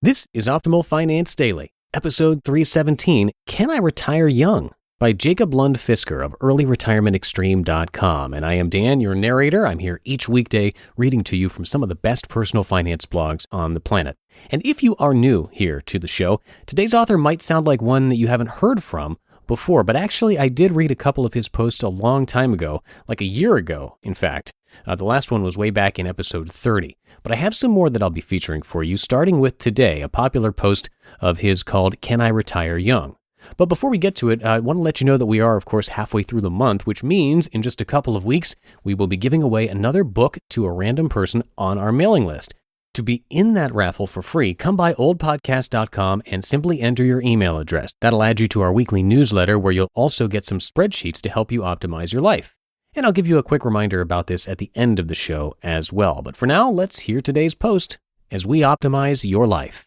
This is Optimal Finance Daily, episode 317, Can I Retire Young? By Jacob Lund Fisker of earlyretirementextreme.com. And I am Dan, your narrator. I'm here each weekday reading to you from some of the best personal finance blogs on the planet. And if you are new here to the show, today's author might sound like one that you haven't heard from before, but actually I did read a couple of his posts a long time ago, like a year ago, in fact. The last one was way back in episode 30. But I have some more that I'll be featuring for you, starting with today, a popular post of his called Can I Retire Young? But before we get to it, I want to let you know that we are, of course, halfway through the month, which means in just a couple of weeks, we will be giving away another book to a random person on our mailing list. To be in that raffle for free, come by oldpodcast.com and simply enter your email address. That'll add you to our weekly newsletter where you'll also get some spreadsheets to help you optimize your life. And I'll give you a quick reminder about this at the end of the show as well. But for now, let's hear today's post as we optimize your life.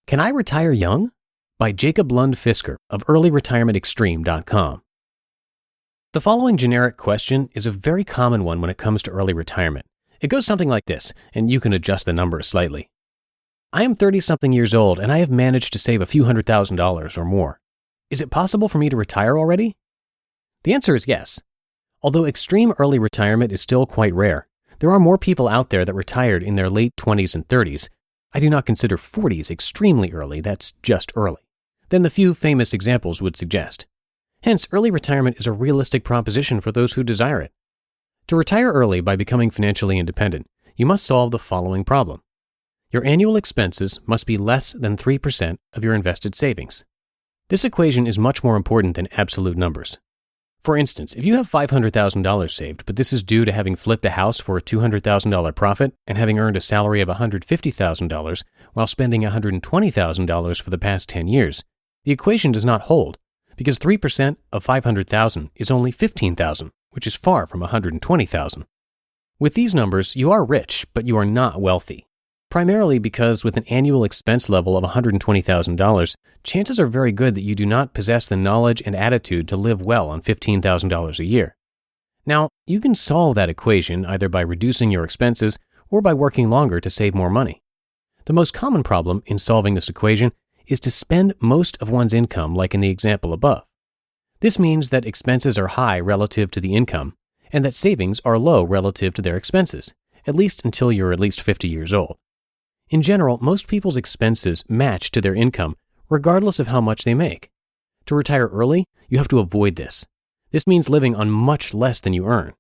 Can I Retire Young? By Jacob Lund Fisker of earlyretirementextreme.com. The following generic question is a very common one when it comes to early retirement. It goes something like this, and you can adjust the number slightly. I am 30-something years old, and I have managed to save a few $100,000 or more. Is it possible for me to retire already? The answer is yes. Although extreme early retirement is still quite rare, there are more people out there that retired in their late 20s and 30s. I do not consider 40s extremely early, that's just early, than the few famous examples would suggest. Hence, early retirement is a realistic proposition for those who desire it. To retire early by becoming financially independent, you must solve the following problem. Your annual expenses must be less than 3% of your invested savings. This equation is much more important than absolute numbers. For instance, if you have $500,000 saved, but this is due to having flipped a house for a $200,000 profit and having earned a salary of $150,000 while spending $120,000 for the past 10 years, the equation does not hold because 3% of $500,000 is only $15,000, which is far from $120,000. With these numbers, you are rich, but you are not wealthy. Primarily because with an annual expense level of $120,000, chances are very good that you do not possess the knowledge and attitude to live well on $15,000 a year. Now, you can solve that equation either by reducing your expenses or by working longer to save more money. The most common problem in solving this equation is to spend most of one's income like in the example above. This means that expenses are high relative to the income and that savings are low relative to their expenses, at least until you're at least 50 years old. In general, most people's expenses match to their income, regardless of how much they make. To retire early, you have to avoid this. This means living on much less than you earn.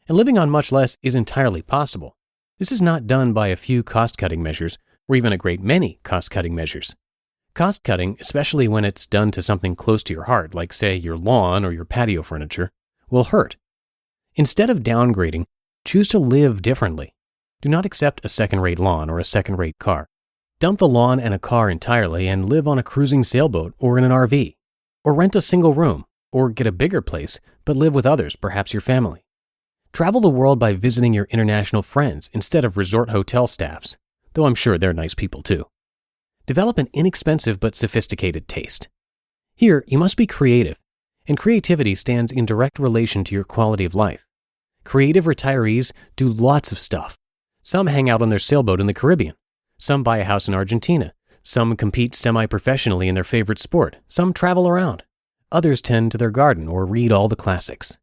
And living on much less is entirely possible. This is not done by a few cost-cutting measures, or even a great many cost-cutting measures. Cost-cutting, especially when it's done to something close to your heart, like say your lawn or your patio furniture, will hurt. Instead of downgrading, choose to live differently. Do not accept a second-rate lawn or a second-rate car. Dump the lawn and a car entirely and live on a cruising sailboat or in an RV. Or rent a single room, or get a bigger place, but live with others, perhaps your family. Travel the world by visiting your international friends instead of resort hotel staffs, though I'm sure they're nice people too. Develop an inexpensive but sophisticated taste. Here, you must be creative, and creativity stands in direct relation to your quality of life. Creative retirees do lots of stuff. Some hang out on their sailboat in the Caribbean. Some buy a house in Argentina. Some compete semi-professionally in their favorite sport. Some travel around. Others tend to their garden or read all the classics.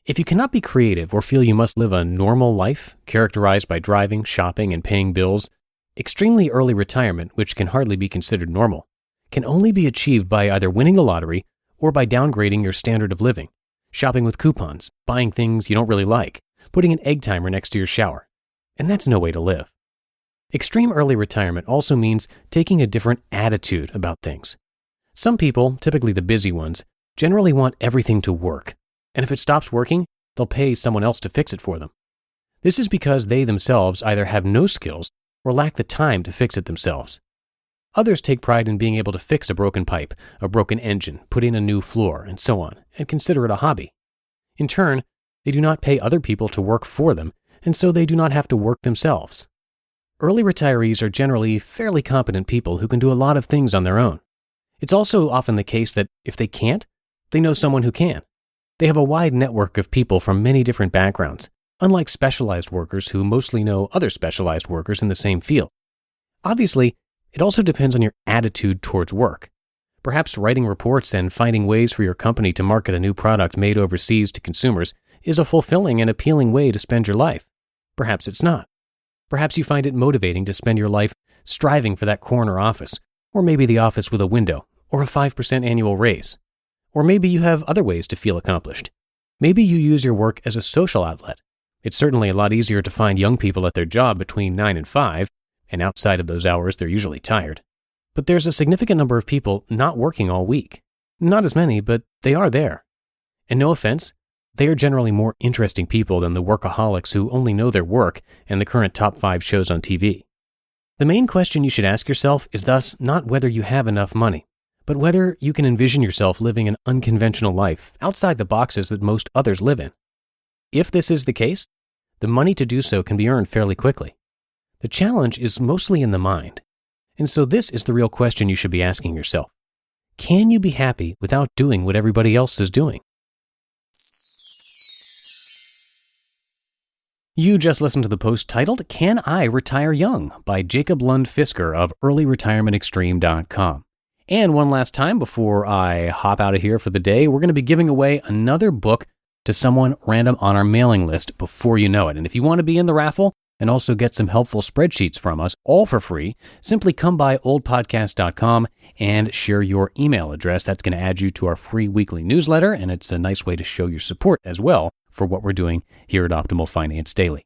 If you cannot be creative or feel you must live a normal life, characterized by driving, shopping, and paying bills, extremely early retirement, which can hardly be considered normal, can only be achieved by either winning the lottery or by downgrading your standard of living, shopping with coupons, buying things you don't really like, putting an egg timer next to your shower. And that's no way to live. Extreme early retirement also means taking a different attitude about things. Some people, typically the busy ones, generally want everything to work. And if it stops working, they'll pay someone else to fix it for them. This is because they themselves either have no skills or lack the time to fix it themselves. Others take pride in being able to fix a broken pipe, a broken engine, put in a new floor, and so on, and consider it a hobby. In turn, they do not pay other people to work for them, and so they do not have to work themselves. Early retirees are generally fairly competent people who can do a lot of things on their own. It's also often the case that if they can't, they know someone who can. They have a wide network of people from many different backgrounds, unlike specialized workers who mostly know other specialized workers in the same field. Obviously, it also depends on your attitude towards work. Perhaps writing reports and finding ways for your company to market a new product made overseas to consumers is a fulfilling and appealing way to spend your life. Perhaps it's not. Perhaps you find it motivating to spend your life striving for that corner office, or maybe the office with a window, or a 5% annual raise. Or maybe you have other ways to feel accomplished. Maybe you use your work as a social outlet. It's certainly a lot easier to find young people at their job between 9 and 5, and outside of those hours they're usually tired. But there's a significant number of people not working all week. Not as many, but they are there. And no offense, they are generally more interesting people than the workaholics who only know their work and the current top 5 shows on TV. The main question you should ask yourself is thus not whether you have enough money, but whether you can envision yourself living an unconventional life outside the boxes that most others live in. If this is the case, the money to do so can be earned fairly quickly. The challenge is mostly in the mind. And so this is the real question you should be asking yourself. Can you be happy without doing what everybody else is doing? You just listened to the post titled, "Can I Retire Young?" by Jacob Lund Fisker of earlyretirementextreme.com. And one last time before I hop out of here for the day, we're going to be giving away another book to someone random on our mailing list before you know it. And if you want to be in the raffle and also get some helpful spreadsheets from us, all for free, simply come by oldpodcast.com and share your email address. That's going to add you to our free weekly newsletter, and it's a nice way to show your support as well for what we're doing here at Optimal Finance Daily.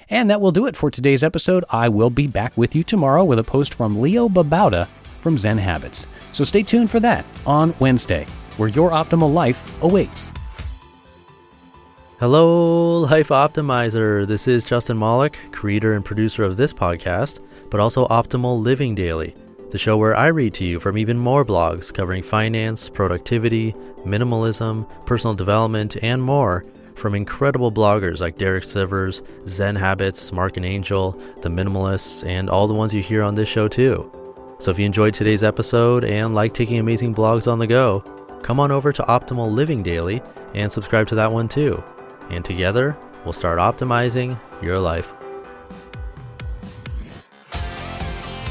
And that will do it for today's episode. I will be back with you tomorrow with a post from Leo Babauta from Zen Habits. So stay tuned for that on Wednesday, where your optimal life awaits. Hello, Life Optimizer. This is Justin Malik, creator and producer of this podcast, but also Optimal Living Daily, the show where I read to you from even more blogs covering finance, productivity, minimalism, personal development, and more from incredible bloggers like Derek Sivers, Zen Habits, Mark and Angel, The Minimalists, and all the ones you hear on this show too. So if you enjoyed today's episode and like taking amazing blogs on the go, come on over to Optimal Living Daily and subscribe to that one too. And together, we'll start optimizing your life.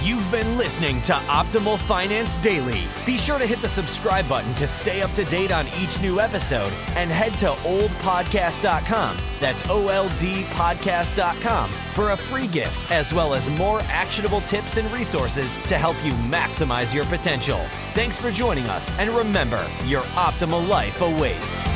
You've been listening to Optimal Finance Daily. Be sure to hit the subscribe button to stay up to date on each new episode and head to oldpodcast.com. That's OLDpodcast.com for a free gift as well as more actionable tips and resources to help you maximize your potential. Thanks for joining us, and remember, your optimal life awaits.